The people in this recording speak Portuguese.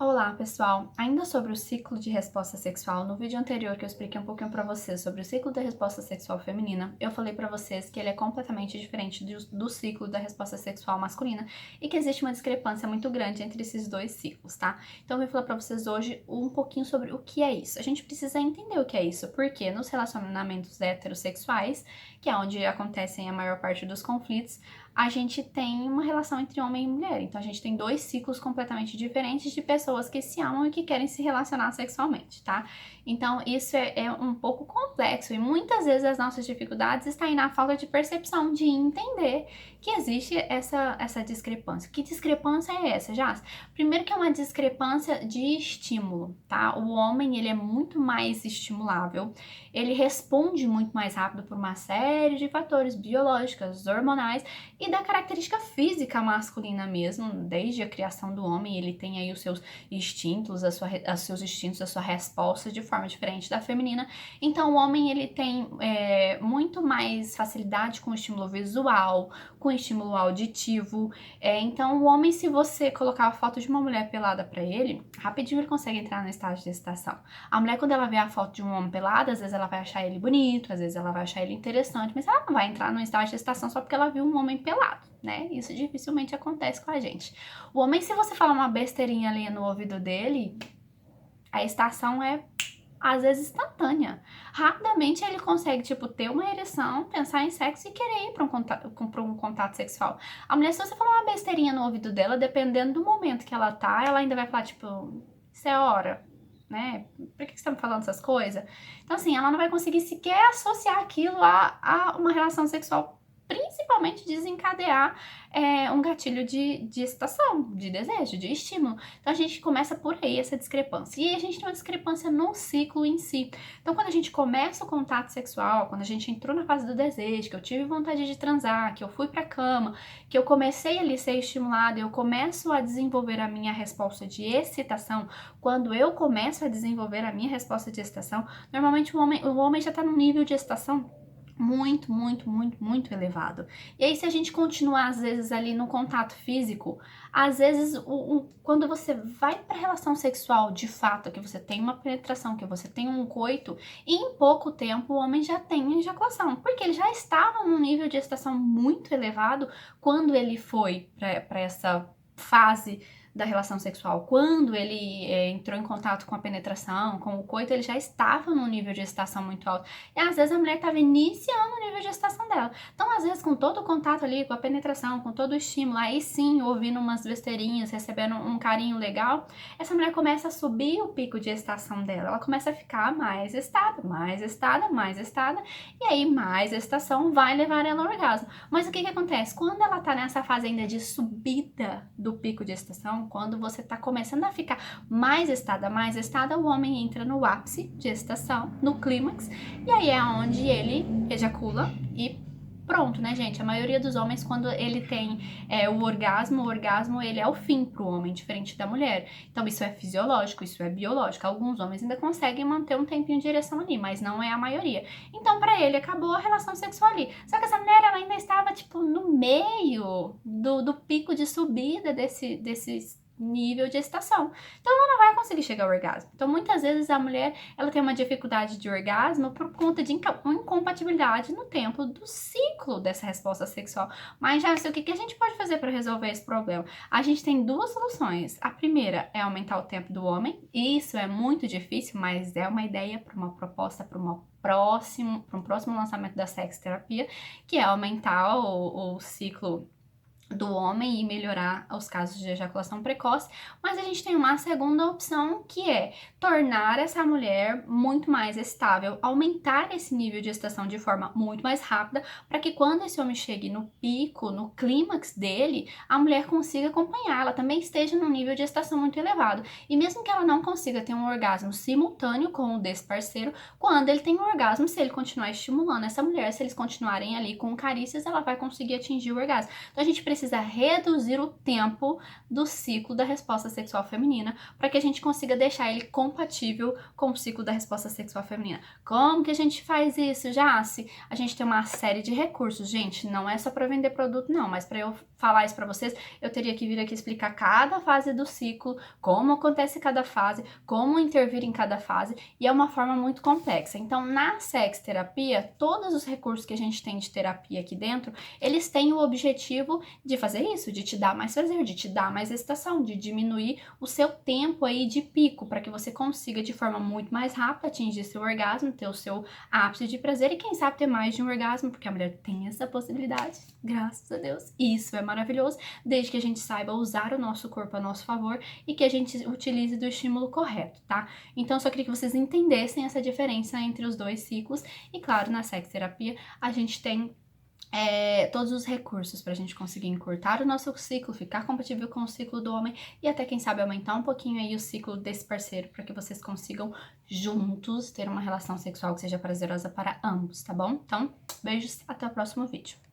Olá, pessoal! Ainda sobre o ciclo de resposta sexual, no vídeo anterior que eu expliquei um pouquinho para vocês sobre o ciclo da resposta sexual feminina, eu falei para vocês que ele é completamente diferente do ciclo da resposta sexual masculina e que existe uma discrepância muito grande entre esses dois ciclos, tá? Então eu vou falar para vocês hoje um pouquinho sobre o que é isso. A gente precisa entender o que é isso, porque nos relacionamentos heterossexuais, que é onde acontecem a maior parte dos conflitos, a gente tem uma relação entre homem e mulher. Então a gente tem dois ciclos completamente diferentes de pessoas que se amam e que querem se relacionar sexualmente, tá? Então isso é um pouco complexo e muitas vezes as nossas dificuldades estão aí na falta de percepção, de entender que existe essa discrepância. Que discrepância é essa, Jás? Primeiro que é uma discrepância de estímulo, tá? O homem, ele é muito mais estimulável, ele responde muito mais rápido por uma série de fatores biológicos, hormonais e da característica física masculina mesmo, desde a criação do homem, ele tem aí os seus instintos, os seus instintos, a sua resposta de forma diferente da feminina. Então o homem, ele tem muito mais facilidade com o estímulo visual, com o estímulo auditivo. Então o homem, se você colocar a foto de uma mulher pelada para ele, rapidinho ele consegue entrar no estágio de excitação. A mulher, quando ela vê a foto de um homem pelado, às vezes ela vai achar ele bonito, às vezes ela vai achar ele interessante, mas ela não vai entrar no estágio de excitação só porque ela viu um homem pelado, né? Isso dificilmente acontece com a gente. O homem, se você falar uma besteirinha ali no ouvido dele, a excitação é às vezes instantânea. Rapidamente ele consegue, tipo, ter uma ereção, pensar em sexo e querer ir pra um contato sexual. A mulher, se você falar uma besteirinha no ouvido dela, dependendo do momento que ela tá, ela ainda vai falar, tipo, isso é hora, né? Por que você tá me falando essas coisas? Então, assim, ela não vai conseguir sequer associar aquilo a uma relação sexual, principalmente desencadear um gatilho de excitação, de desejo, de estímulo. Então a gente começa por aí essa discrepância. E a gente tem uma discrepância no ciclo em si. Então quando a gente começa o contato sexual, quando a gente entrou na fase do desejo, que eu tive vontade de transar, que eu fui pra cama, que eu comecei ali a ser estimulada, eu começo a desenvolver a minha resposta de excitação, quando eu começo a desenvolver a minha resposta de excitação, normalmente o homem já tá num nível de excitação muito elevado. E aí, se a gente continuar, às vezes, ali no contato físico, às vezes, quando você vai pra relação sexual, de fato, que você tem uma penetração, que você tem um coito, em pouco tempo o homem já tem ejaculação, porque ele já estava num nível de excitação muito elevado quando ele foi pra essa fase da relação sexual. Quando ele entrou em contato com a penetração, com o coito, ele já estava num nível de excitação muito alto. E às vezes a mulher estava iniciando o nível de excitação dela. Então, às vezes, com todo o contato ali, com a penetração, com todo o estímulo, aí sim, ouvindo umas besteirinhas, recebendo um carinho legal, essa mulher começa a subir o pico de excitação dela. Ela começa a ficar mais excitada, mais excitada, mais excitada, e aí mais excitação vai levar ela ao orgasmo. Mas o que acontece? Quando ela tá nessa fase ainda de subida do pico de excitação, quando você tá começando a ficar mais excitada, o homem entra no ápice de excitação, no clímax, e aí é onde ele ejacula e pronto, né, gente? A maioria dos homens, quando ele tem o orgasmo ele é o fim pro homem, diferente da mulher. Então isso é fisiológico, isso é biológico. Alguns homens ainda conseguem manter um tempinho de ereção ali, mas não é a maioria. Então pra ele acabou a relação sexual ali. Só que essa mulher, ela ainda estava, tipo, no meio do pico de subida desse nível de excitação. Então ela não vai conseguir chegar ao orgasmo. Então muitas vezes a mulher, ela tem uma dificuldade de orgasmo por conta de incompatibilidade no tempo do ciclo dessa resposta sexual. Mas já sei o que a gente pode fazer para resolver esse problema. A gente tem duas soluções. A primeira é aumentar o tempo do homem. Isso é muito difícil, mas é uma ideia para uma proposta para um próximo lançamento da sexterapia, que é aumentar o ciclo do homem e melhorar os casos de ejaculação precoce, mas a gente tem uma segunda opção, que é tornar essa mulher muito mais estável, aumentar esse nível de excitação de forma muito mais rápida, para que quando esse homem chegue no pico, no clímax dele, a mulher consiga acompanhar, ela também esteja num nível de excitação muito elevado. E mesmo que ela não consiga ter um orgasmo simultâneo com o desse parceiro, quando ele tem um orgasmo, se ele continuar estimulando essa mulher, se eles continuarem ali com carícias, ela vai conseguir atingir o orgasmo. Então a gente precisa reduzir o tempo do ciclo da resposta sexual feminina para que a gente consiga deixar ele compatível com o ciclo da resposta sexual feminina. Como que a gente faz isso, Jace? A gente tem uma série de recursos, gente, não é só para vender produto não, mas para eu falar isso pra vocês, eu teria que vir aqui explicar cada fase do ciclo, como acontece cada fase, como intervir em cada fase, e é uma forma muito complexa. Então, na sexterapia, todos os recursos que a gente tem de terapia aqui dentro, eles têm o objetivo de fazer isso, de te dar mais prazer, de te dar mais excitação, de diminuir o seu tempo aí de pico, para que você consiga de forma muito mais rápida atingir seu orgasmo, ter o seu ápice de prazer e quem sabe ter mais de um orgasmo, porque a mulher tem essa possibilidade, graças a Deus. E isso é maravilhoso, desde que a gente saiba usar o nosso corpo a nosso favor e que a gente utilize do estímulo correto, tá? Então, só queria que vocês entendessem essa diferença entre os dois ciclos. E claro, na sexterapia a gente tem todos os recursos pra gente conseguir encurtar o nosso ciclo, ficar compatível com o ciclo do homem e até, quem sabe, aumentar um pouquinho aí o ciclo desse parceiro para que vocês consigam juntos ter uma relação sexual que seja prazerosa para ambos, tá bom? Então, beijos, até o próximo vídeo.